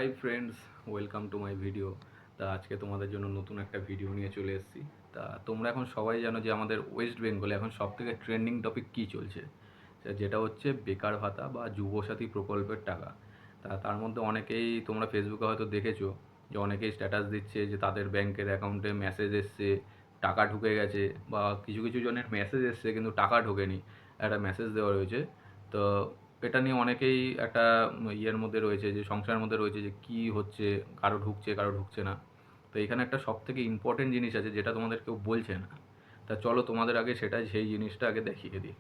Hi friends, welcome to my video. তা আজকে তোমাদের জন্য নতুন একটা ভিডিও নিয়ে চলে এসেছি। তা তোমরা এখন সবাই জানো যে আমাদের ওয়েস্ট বেঙ্গলে এখন সবথেকে ট্রেন্ডিং টপিক কী চলছে, যেটা হচ্ছে বেকার ভাতা বা যুবসাথী প্রকল্পের টাকা। তার মধ্যে অনেকেই তোমরা ফেসবুকে হয়তো দেখেছো যে অনেকেই স্ট্যাটাস দিচ্ছে যে তাদের ব্যাংকের অ্যাকাউন্টে মেসেজ এসছে, টাকা ঢুকে গেছে, বা কিছু কিছু জনের মেসেজ এসছে কিন্তু টাকা ঢোকেনি, একটা মেসেজ দেওয়া রয়েছে। তো এটা নিয়ে অনেকেই একটা ইয়ের মধ্যে রয়েছে, যে সংশয়ের মধ্যে রয়েছে যে কী হচ্ছে, কারো ঢুকছে কারো ঢুকছে না। তো এখানে একটা সব থেকে ইম্পর্টেন্ট জিনিস আছে যেটা তোমাদের কেউ বলছে না। তা চলো তোমাদের আগে সেই জিনিসটা আগে দেখিয়ে দিই।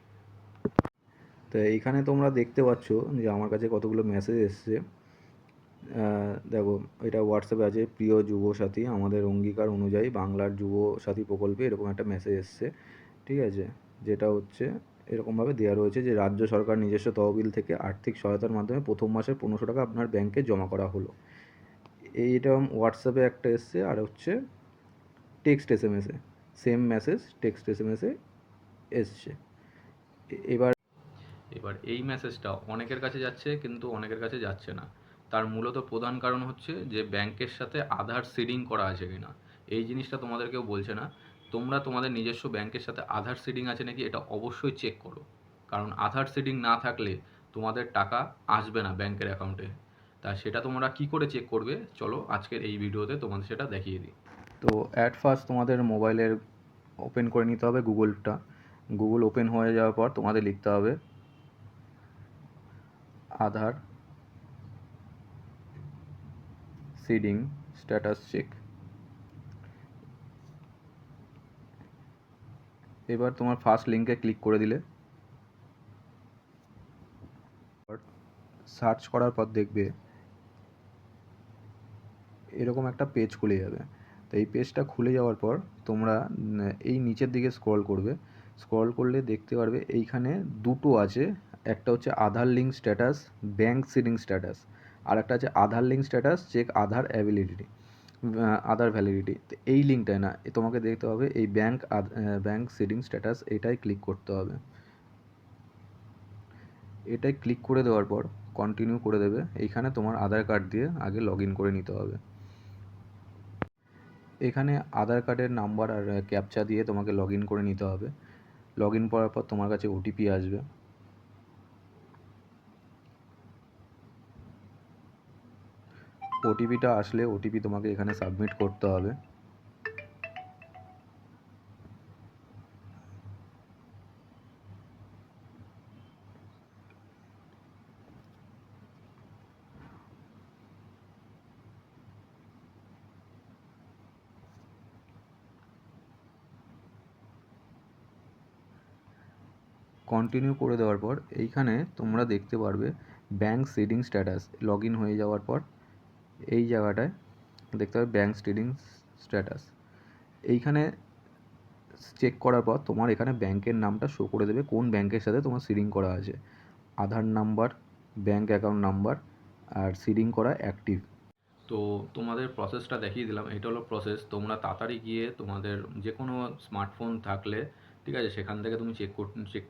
তো এইখানে তোমরা দেখতে পাচ্ছ যে আমার কাছে কতগুলো মেসেজ এসছে। দেখো, এটা হোয়াটসঅ্যাপে আছে, প্রিয় যুবসাথী, আমাদের অঙ্গীকার অনুযায়ী বাংলার যুবসাথী প্রকল্পে এরকম একটা মেসেজ এসছে। ঠিক আছে, যেটা হচ্ছে এরকমভাবে দেওয়া রয়েছে যে রাজ্য সরকার নিজস্ব তহবিল থেকে আর্থিক সহায়তার মাধ্যমে প্রথম মাসের 1500 টাকা আপনার ব্যাংকে জমা করা হলো। এইটা হোয়াটসঅ্যাপে একটা এসছে, আর হচ্ছে টেক্সট এস এম এসে same message text S M এসে এসছে। এবার এবার এই মেসেজটা অনেকের কাছে যাচ্ছে কিন্তু অনেকের কাছে যাচ্ছে না। তার মূলত প্রধান কারণ হচ্ছে যে ব্যাংকের সাথে আধার সিডিং করা আছে কিনা। এই জিনিসটা তোমাদের কেউ বলছে না। তোমরা তোমাদের নিজস্ব ব্যাংকের সাথে আধার সিডিং আছে নাকি এটা অবশ্যই চেক করো, কারণ আধার সিডিং না থাকলে তোমাদের টাকা আসবে না ব্যাংকের অ্যাকাউন্টে। তা সেটা তোমরা কি করে চেক করবে, চলো আজকের এই ভিডিওতে তোমাদের সেটা দেখিয়ে দিই। তো অ্যাট ফার্স্ট তোমাদের মোবাইলের ওপেন করে নিতে হবে গুগলটা। গুগল ওপেন হয়ে যাওয়ার পর তোমাদের লিখতে হবে আধার সিডিং স্ট্যাটাস চেক। এবার তোমার ফার্স্ট লিঙ্কে ক্লিক করে দিলে সার্চ করার পর দেখবে এরকম একটা পেজ খুলে যাবে। তো এই পেজটা খুলে যাওয়ার পর তোমরা এই নিচের দিকে স্ক্রল করবে। স্ক্রল করলে দেখতে পারবে এইখানে দুটো আছে, একটা হচ্ছে Aadhaar link status bank seeding status, আর একটা আছে Aadhaar link status check Aadhaar ability Aadhaar validity. তো এই লিঙ্কটায় না, তোমাকে দেখতে হবে এই ব্যাংক সিডিং স্ট্যাটাস, এটাই ক্লিক করতে হবে। এটাই ক্লিক করে দেওয়ার পর কন্টিনিউ করে দেবে। এইখানে তোমার আধার কার্ড দিয়ে আগে লগ ইন করে নিতে হবে। এখানে আধার কার্ডের নাম্বার আর ক্যাপচা দিয়ে তোমাকে লগ ইন করে নিতে হবে। লগ ইন করার পর তোমার কাছে ওটিপি আসবে। ওটিপিটা আসলে ওটিপি তোমাকে এখানে সাবমিট করতে হবে। কন্টিনিউ করে দেওয়ার পর এইখানে তোমরা দেখতে পারবে bank seeding status. Log in হয়ে যাওয়ার পর এই জায়গাটায় দেখতে পাবে ব্যাংক সিডিং স্ট্যাটাস। এইখানে চেক করার পর তোমার এখানে ব্যাংকের নামটা শো করে দেবে, কোন ব্যাংকের সাথে তোমার সিডিং করা আছে, আধার নাম্বার, ব্যাংক অ্যাকাউন্ট নাম্বার, আর সিডিং করা অ্যাক্টিভ। তো তোমাদের প্রসেসটা দেখিয়ে দিলাম, এটা হলো প্রসেস। তোমরা তাড়াতাড়ি গিয়ে তোমাদের যে কোনো স্মার্টফোন থাকলে, ঠিক আছে, সেখান থেকে তুমি চেক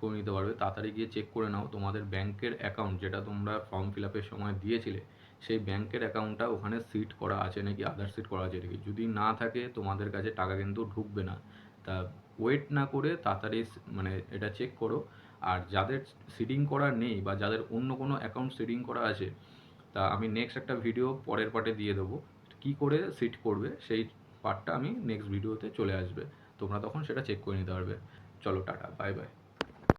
করে নিতে পারবে। তাড়াতাড়ি গিয়ে চেক করে নাও তোমাদের ব্যাংকের অ্যাকাউন্ট, যেটা তোমরা ফর্ম ফিল আপের সময় দিয়েছিলে, সেই ব্যাংকের অ্যাকাউন্টটা ওখানে সিট করা আছে নাকি, আধার সিট করা আছে নাকি। যদি না থাকে তোমাদের কাছে টাকা কিন্তু ঢুকবে না। তা ওয়েট না করে তাড়াতাড়ি মানে এটা চেক করো। আর যাদের সিডিং করা নেই বা যাদের অন্য কোনো অ্যাকাউন্ট সিডিং করা আছে, তা আমি নেক্সট একটা ভিডিও পরের পার্টে দিয়ে দেবো, কী করে সিট করবে সেই পার্টটা আমি নেক্সট ভিডিওতে চলে আসবে। তোমরা তখন সেটা চেক করে নিতে পারবে। চলো টাটা, বাই বাই।